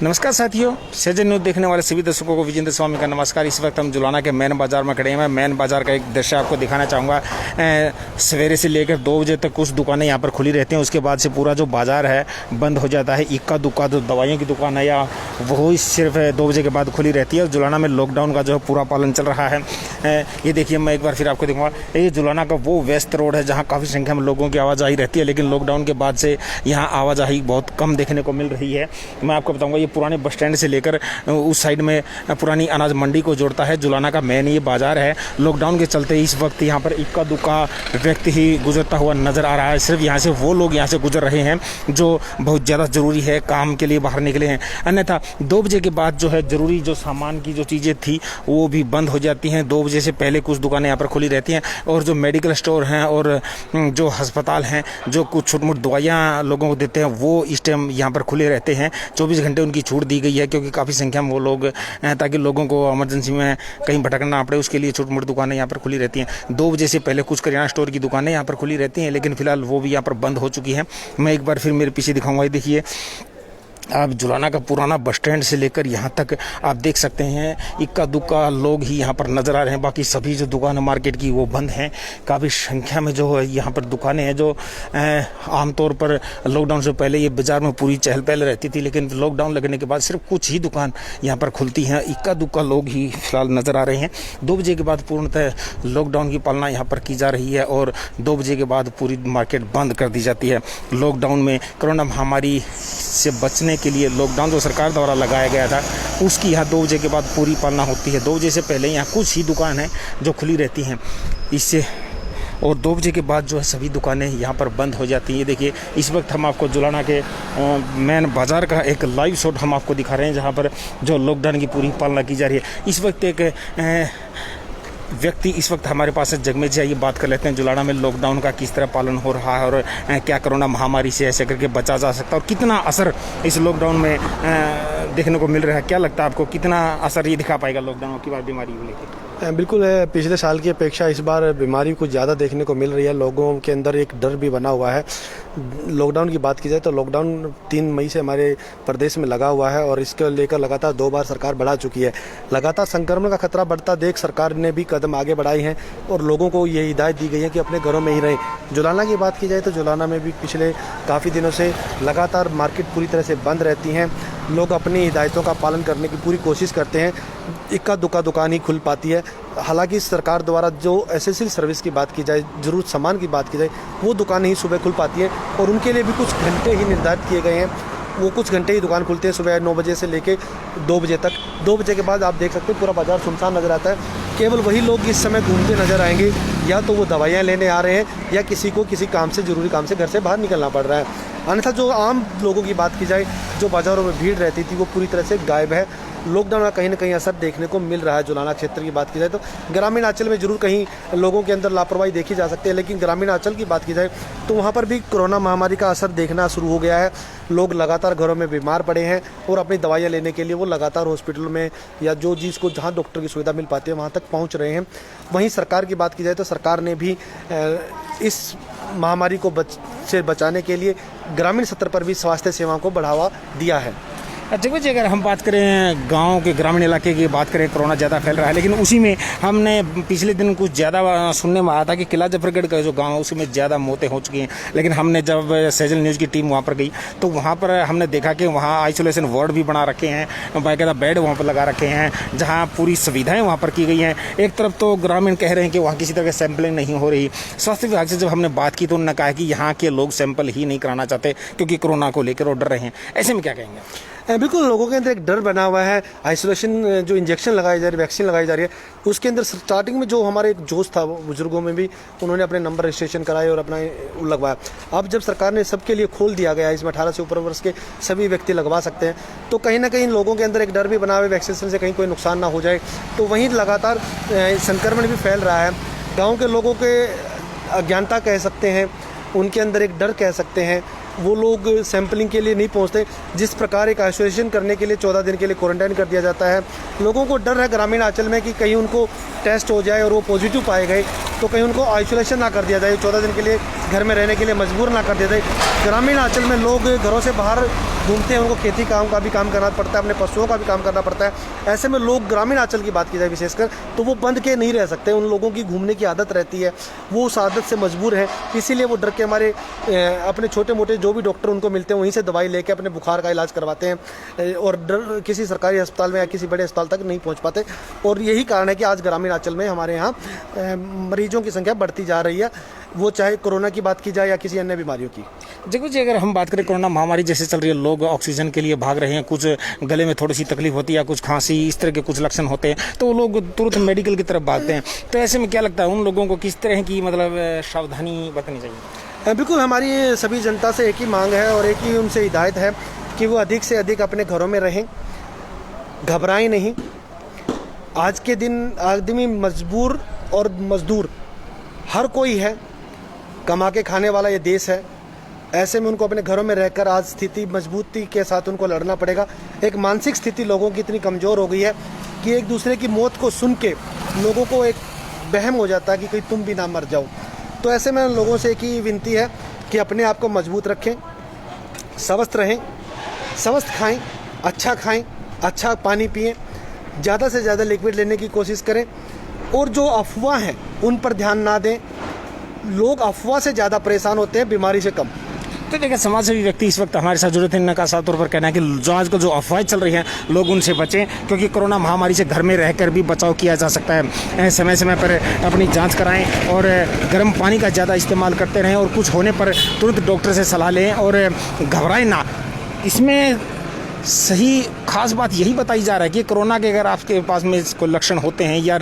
नमस्कार साथियों, सजन न्यूज देखने वाले सभी दर्शकों को विजेंद्र स्वामी का नमस्कार। इस वक्त हम जुलाना के मैन बाजार में खड़े हैं। मैं मैन बाजार का एक दृश्य आपको दिखाना चाहूँगा। सवेरे से लेकर 2 बजे तक कुछ दुकानें यहाँ पर खुली रहती हैं, उसके बाद से पूरा जो बाजार है बंद हो जाता है। इक्का दुक्का जो दवाइयों की दुकान है या वो सिर्फ 2 बजे के बाद खुली रहती है। और जुलाना में लॉकडाउन का जो है पूरा पालन चल रहा है। ये देखिए, मैं एक बार फिर आपको दिखाऊंगा। ये जुलाना का वो व्यस्त रोड है जहाँ काफ़ी संख्या में लोगों की आवाजाही रहती है, लेकिन लॉकडाउन के बाद से यहाँ आवाजाही बहुत कम देखने को मिल रही है। मैं आपको बताऊँगा, ये पुराने बस स्टैंड से लेकर उस साइड में पुरानी अनाज मंडी को जोड़ता है। जुलाना का मेन ये बाजार है। लॉकडाउन के चलते इस वक्त यहाँ पर इक्का दुक्का व्यक्ति ही गुजरता हुआ नजर आ रहा है। सिर्फ यहाँ से वो लोग यहाँ से गुजर रहे हैं जो बहुत ज़्यादा ज़रूरी है, काम के लिए बाहर निकले हैं। अन्यथा 2 बजे के बाद जो है ज़रूरी जो सामान की जो चीज़ें थी वो भी बंद हो जाती हैं। 2 बजे से पहले कुछ दुकानें यहाँ पर खुली रहती हैं और जो मेडिकल स्टोर हैं और जो अस्पताल हैं जो कुछ छोटी मोटी दवाइयाँ लोगों को देते हैं वो इस टाइम यहाँ पर खुले रहते हैं। 24 घंटे उनकी छूट दी गई है, क्योंकि काफ़ी संख्या में वो लोग, ताकि लोगों को इमरजेंसी में कहीं भटकना ना पड़े, उसके लिए छोटी मोटी दुकानें यहाँ पर खुली रहती हैं। 2 बजे से पहले कुछ करियाना स्टोर की दुकानें यहाँ पर खुली रहती हैं, लेकिन फिलहाल वो भी यहाँ पर बंद हो चुकी हैं। मैं एक बार फिर मेरे पीछे दिखाऊंगा। ये देखिए, आप जुलाना का पुराना बस स्टैंड से लेकर यहाँ तक आप देख सकते हैं इक्का दुक्का लोग ही यहाँ पर नज़र आ रहे हैं। बाकी सभी जो दुकानें मार्केट की वो बंद हैं। काफ़ी संख्या में जो है यहाँ पर दुकानें हैं जो आमतौर पर लॉकडाउन से पहले ये बाज़ार में पूरी चहल पहल रहती थी, लेकिन लॉकडाउन लगने के बाद सिर्फ कुछ ही दुकान यहाँ पर खुलती हैं। इक्का दुक्का लोग ही फिलहाल नज़र आ रहे हैं। 2 बजे के बाद पूर्णतः लॉकडाउन की पालना यहाँ पर की जा रही है और 2 बजे के बाद पूरी मार्केट बंद कर दी जाती है। लॉकडाउन में कोरोना महामारी से बचने के लिए लॉकडाउन जो सरकार द्वारा लगाया गया था उसकी यहाँ 2 बजे के बाद पूरी पालना होती है। 2 बजे से पहले यहाँ कुछ ही दुकान है जो खुली रहती हैं इससे, और 2 बजे के बाद जो है सभी दुकानें यहाँ पर बंद हो जाती हैं। ये देखिए, इस वक्त हम आपको जुलाना के मेन बाज़ार का एक लाइव शॉट हम आपको दिखा रहे हैं जहाँ पर जो लॉकडाउन की पूरी पालना की जा रही है। इस वक्त एक व्यक्ति इस वक्त हमारे पास है। जगमेर जी, आइए बात कर लेते हैं जुलाना में लॉकडाउन का किस तरह पालन हो रहा है और क्या कोरोना महामारी से ऐसे करके बचा जा सकता है और कितना असर इस लॉकडाउन में देखने को मिल रहा है। क्या लगता है आपको, कितना असर ये दिखा पाएगा लॉकडाउन की बीमारी को लेकर? बिल्कुल है, पिछले साल की अपेक्षा इस बार बीमारी कुछ ज़्यादा देखने को मिल रही है। लोगों के अंदर एक डर भी बना हुआ है। लॉकडाउन की बात की जाए तो लॉकडाउन 3 मई से हमारे प्रदेश में लगा हुआ है और इसको लेकर लगातार 2 बार सरकार बढ़ा चुकी है। लगातार संक्रमण का खतरा बढ़ता देख सरकार ने भी कदम आगे बढ़ाए हैं और लोगों को ये हिदायत दी गई है कि अपने घरों में ही रहें। जुलाना की बात की जाए तो जुलाना में भी पिछले काफ़ी दिनों से लगातार मार्केट पूरी तरह से बंद रहती हैं। लोग अपनी हिदायतों का पालन करने की पूरी कोशिश करते हैं। इक्का दुक्का दुकान ही खुल पाती है। हालांकि सरकार द्वारा जो एसेंशियल सर्विस की बात की जाए, ज़रूरत सामान की बात की जाए, वो दुकानें ही सुबह खुल पाती हैं और उनके लिए भी कुछ घंटे ही निर्धारित किए गए हैं। वो कुछ घंटे ही दुकान खुलते हैं, सुबह 9 बजे से लेके 2 बजे तक। 2 बजे के बाद आप देख सकते हैं पूरा बाजार सुनसान नज़र आता है। केवल वही लोग इस समय घूमते नज़र आएंगे, या तो वो दवाइयाँ लेने आ रहे हैं या किसी को किसी काम से, ज़रूरी काम से घर से बाहर निकलना पड़ रहा है। अन्यथा जो आम लोगों की बात की जाए, जो बाज़ारों में भीड़ रहती थी वो पूरी तरह से गायब है। लॉकडाउन का कहीं ना कहीं असर देखने को मिल रहा है। जुलाना क्षेत्र की बात की जाए तो ग्रामीण अंचल में जरूर कहीं लोगों के अंदर लापरवाही देखी जा सकती है, लेकिन ग्रामीण अंचल की बात की जाए तो वहाँ पर भी कोरोना महामारी का असर देखना शुरू हो गया है। लोग लगातार घरों में बीमार पड़े हैं और अपनी दवाइयाँ लेने के लिए वो लगातार हॉस्पिटल में या जो चीज़ को जहाँ डॉक्टर की सुविधा मिल पाती है वहाँ तक पहुँच रहे हैं। वहीं सरकार की बात की जाए तो सरकार ने भी इस महामारी को से बचाने के लिए ग्रामीण स्तर पर भी स्वास्थ्य सेवाओं को बढ़ावा दिया है। जगह जी, अगर हम बात करें गांव के ग्रामीण इलाके की बात करें, कोरोना ज़्यादा फैल रहा है, लेकिन उसी में हमने पिछले दिन कुछ ज़्यादा सुनने में आया था कि किला जफरगढ़ का जो गांव है उसमें ज़्यादा मौतें हो चुकी हैं। लेकिन हमने जब सजल न्यूज़ की टीम वहां पर गई तो वहां पर हमने देखा कि वहां आइसोलेशन वार्ड भी बना रखे हैं, बाकायदा बेड वहाँ पर लगा रखे हैं जहाँ पूरी सुविधाएँ वहाँ पर की गई हैं। एक तरफ तो ग्रामीण कह रहे हैं कि वहाँ किसी तरह की सैंपलिंग नहीं हो रही। स्वास्थ्य विभाग से जब हमने बात की तो उन्होंने कहा कि यहाँ के लोग सैंपल ही नहीं कराना चाहते क्योंकि कोरोना को लेकर वो डर रहे हैं। ऐसे में क्या कहेंगे? बिल्कुल, लोगों के अंदर एक डर बना हुआ है। आइसोलेशन जो इंजेक्शन लगाई जा रही है, वैक्सीन लगाई जा रही है, उसके अंदर स्टार्टिंग में जो हमारे एक जोश था बुजुर्गों में भी, उन्होंने अपने नंबर रजिस्ट्रेशन कराए और अपना लगवाया। अब जब सरकार ने सबके लिए खोल दिया गया, इसमें 18 से ऊपर वर्ष के सभी व्यक्ति लगवा सकते हैं, तो कहीं ना कहीं लोगों के अंदर एक डर भी बना हुआ है वैक्सीनेशन से कहीं कोई नुकसान ना हो जाए। तो वहीं लगातार संक्रमण भी फैल रहा है। गाँव के लोगों के अज्ञानता कह सकते हैं, उनके अंदर एक डर कह सकते हैं। वो लोग सैंपलिंग के लिए नहीं पहुंचते। जिस प्रकार एक आइसोलेशन करने के लिए 14 दिन के लिए क्वारंटाइन कर दिया जाता है, लोगों को डर है ग्रामीण अंचल में कि कहीं उनको टेस्ट हो जाए और वो पॉजिटिव पाए गए तो कहीं उनको आइसोलेशन ना कर दिया जाए, 14 दिन के लिए घर में रहने के लिए मजबूर ना कर दिया जाए। ग्रामीण अंचल में लोग घरों से बाहर घूमते हैं, उनको खेती काम का भी काम करना पड़ता है, अपने पशुओं का भी काम करना पड़ता है। ऐसे में लोग ग्रामीण अंचल की बात की जाए विशेषकर तो वो बंद के नहीं रह सकते। उन लोगों की घूमने की आदत रहती है, वो उस आदत से मजबूर हैं, इसीलिए वो डर के हमारे अपने छोटे मोटे जो भी डॉक्टर उनको मिलते हैं वहीं से दवाई लेके अपने बुखार का इलाज करवाते हैं और डर किसी सरकारी अस्पताल में या किसी बड़े अस्पताल तक नहीं पहुँच पाते। और यही कारण है कि आज ग्रामीण अंचल में हमारे यहाँ मरीजों की संख्या बढ़ती जा रही है, वो चाहे कोरोना की बात की जाए या किसी अन्य बीमारियों की। जगू जी, अगर हम बात करें कोरोना महामारी जैसे चल रही है, लोग ऑक्सीजन के लिए भाग रहे हैं, कुछ गले में थोड़ी सी तकलीफ होती है या कुछ खांसी इस तरह के कुछ लक्षण होते हैं तो वो लोग तुरंत मेडिकल की तरफ भागते हैं। तो ऐसे में क्या लगता है उन लोगों को किस तरह की मतलब सावधानी बरतनी चाहिए? बिल्कुल, हमारी सभी जनता से एक ही मांग है और एक ही उनसे हिदायत है कि वो अधिक से अधिक अपने घरों में रहें, घबराएं नहीं। आज के दिन आदमी मजबूर और मजदूर हर कोई है, कमा के खाने वाला ये देश है। ऐसे में उनको अपने घरों में रहकर आज स्थिति मजबूती के साथ उनको लड़ना पड़ेगा। एक मानसिक स्थिति लोगों की इतनी कमज़ोर हो गई है कि एक दूसरे की मौत को सुन के लोगों को एक वहम हो जाता है कि कहीं तुम भी ना मर जाओ। तो ऐसे में लोगों से एक ही विनती है कि अपने आप को मजबूत रखें, स्वस्थ रहें, स्वस्थ खाएं, अच्छा पानी पिएं, ज़्यादा से ज़्यादा लिक्विड लेने की कोशिश करें और जो अफवाह हैं उन पर ध्यान ना दें। लोग अफवाह से ज़्यादा परेशान होते हैं, बीमारी से कम। तो देखिए, समाज सेवी व्यक्ति इस वक्त हमारे साथ जुड़े थे, इनका साफ तौर पर कहना है कि जो आजकल जो अफवाहें चल रही हैं लोग उनसे बचें, क्योंकि कोरोना महामारी से घर में रहकर भी बचाव किया जा सकता है। समय समय पर अपनी जांच कराएं और गर्म पानी का ज़्यादा इस्तेमाल करते रहें और कुछ होने पर तुरंत डॉक्टर से सलाह लें और घबराएं ना। इसमें सही खास बात यही बताई जा रहा है कि कोरोना के अगर आपके पास में कोई लक्षण होते हैं या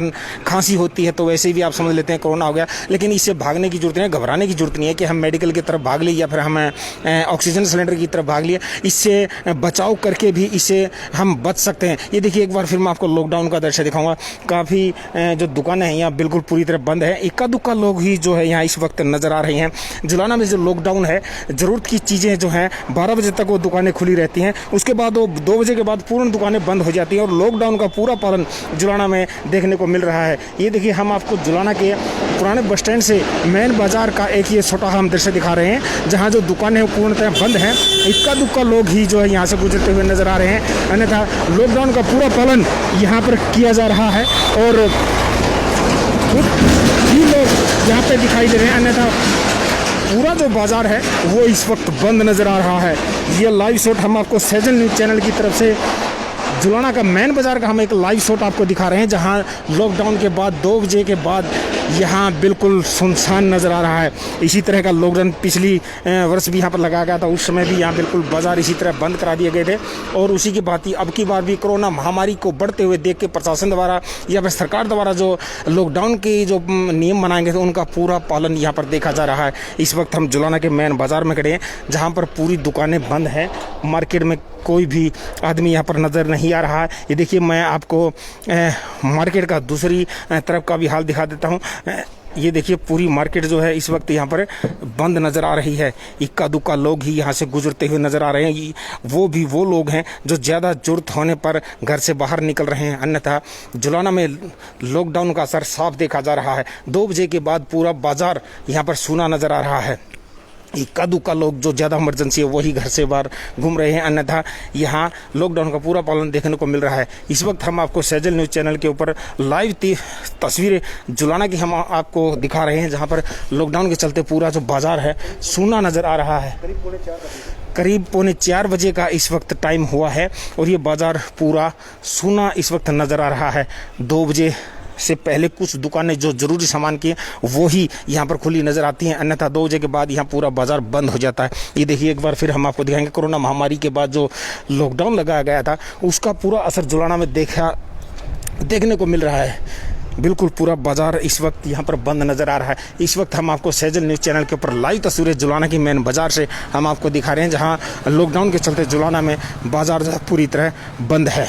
खांसी होती है तो वैसे भी आप समझ लेते हैं कोरोना हो गया, लेकिन इससे भागने की जरूरत नहीं है, घबराने की जरूरत नहीं है कि हम मेडिकल की तरफ भाग लिए या फिर हम ऑक्सीजन सिलेंडर की तरफ भाग लिए। इससे बचाव करके भी इससे हम बच सकते हैं। ये देखिए, एक बार फिर मैं आपको लॉकडाउन का दृश्य दिखाऊंगा। काफ़ी जो दुकानें हैं यहाँ बिल्कुल पूरी तरह बंद है, इक्का दुक्का लोग ही जो है यहाँ इस वक्त नज़र आ रही हैं। जुलाना में जो लॉकडाउन है, ज़रूरत की चीज़ें जो हैं 12 बजे तक वो दुकानें खुली रहती हैं, उसके बाद 2 बजे के बाद पूर्ण दुकानें बंद हो जाती हैं और लॉकडाउन का पूरा पालन जुलाना में देखने को मिल रहा है। ये देखिए, हम आपको जुलाना के पुराने बस स्टैंड से मेन बाजार का एक ये छोटा हम दृश्य दिखा रहे हैं, जहां जो दुकानें पूर्णतः बंद हैं। इक्का दुक्का लोग ही जो है यहाँ से गुजरते हुए नजर आ रहे हैं, अन्यथा लॉकडाउन का पूरा पालन यहाँ पर किया जा रहा है और कुछ ही लोग यहाँ पे दिखाई दे रहे हैं, अन्यथा पूरा जो बाजार है वो इस वक्त बंद नज़र आ रहा है। ये लाइव शॉट हम आपको सैजल न्यूज़ चैनल की तरफ से जुलाना का मेन बाज़ार का हम एक लाइव शॉट आपको दिखा रहे हैं, जहां लॉकडाउन के बाद 2 बजे के बाद यहाँ बिल्कुल सुनसान नज़र आ रहा है। इसी तरह का लॉकडाउन पिछली वर्ष भी यहाँ पर लगाया गया था, उस समय भी यहाँ बिल्कुल बाज़ार इसी तरह बंद करा दिए गए थे और उसी की बात ही अब की बार भी कोरोना महामारी को बढ़ते हुए देख के प्रशासन द्वारा या फिर सरकार द्वारा जो लॉकडाउन के जो नियम बनाएंगे थे उनका पूरा पालन यहाँ पर देखा जा रहा है। इस वक्त हम जुलाना के मेन बाज़ार में खड़े हैं, जहाँ पर पूरी दुकानें बंद हैं, मार्केट में कोई भी आदमी यहाँ पर नज़र नहीं आ रहा है। ये देखिए, मैं आपको मार्केट का दूसरी तरफ का भी हाल दिखा देता हूँ। ये देखिए, पूरी मार्केट जो है इस वक्त यहाँ पर बंद नज़र आ रही है। इक्का दुक्का लोग ही यहाँ से गुजरते हुए नज़र आ रहे हैं। वो भी वो लोग हैं जो ज़्यादा ज़रूरत होने पर घर से बाहर निकल रहे हैं, अन्यथा जुलाना में लॉकडाउन का असर साफ देखा जा रहा है। 2 बजे के बाद पूरा बाज़ार यहाँ पर सूना नज़र आ रहा है। इक्का दुक्का लोग जो ज़्यादा इमरजेंसी है वही घर से बाहर घूम रहे हैं, अन्यथा यहाँ लॉकडाउन का पूरा पालन देखने को मिल रहा है। इस वक्त हम आपको सैजल न्यूज़ चैनल के ऊपर लाइव तस्वीरें जुलाना की हम आपको दिखा रहे हैं, जहाँ पर लॉकडाउन के चलते पूरा जो बाज़ार है सूना नज़र आ रहा है। करीब 3:45 बजे का इस वक्त टाइम हुआ है और ये बाज़ार पूरा सूना इस वक्त नज़र आ रहा है। 2 बजे से पहले कुछ दुकानें जो ज़रूरी सामान की हैं वो ही यहाँ पर खुली नज़र आती हैं, अन्यथा 2 बजे के बाद यहाँ पूरा बाज़ार बंद हो जाता है। ये देखिए, एक बार फिर हम आपको दिखाएंगे कोरोना महामारी के बाद जो लॉकडाउन लगाया गया था उसका पूरा असर जुलाना में देखने को मिल रहा है। बिल्कुल पूरा बाज़ार इस वक्त यहाँ पर बंद नज़र आ रहा है। इस वक्त हम आपको सैजल न्यूज़ चैनल के ऊपर लाइव तस्वीरें जुलाना की मेन बाज़ार से हम आपको दिखा रहे हैं, जहाँ लॉकडाउन के चलते जुलाना में बाज़ार पूरी तरह बंद है।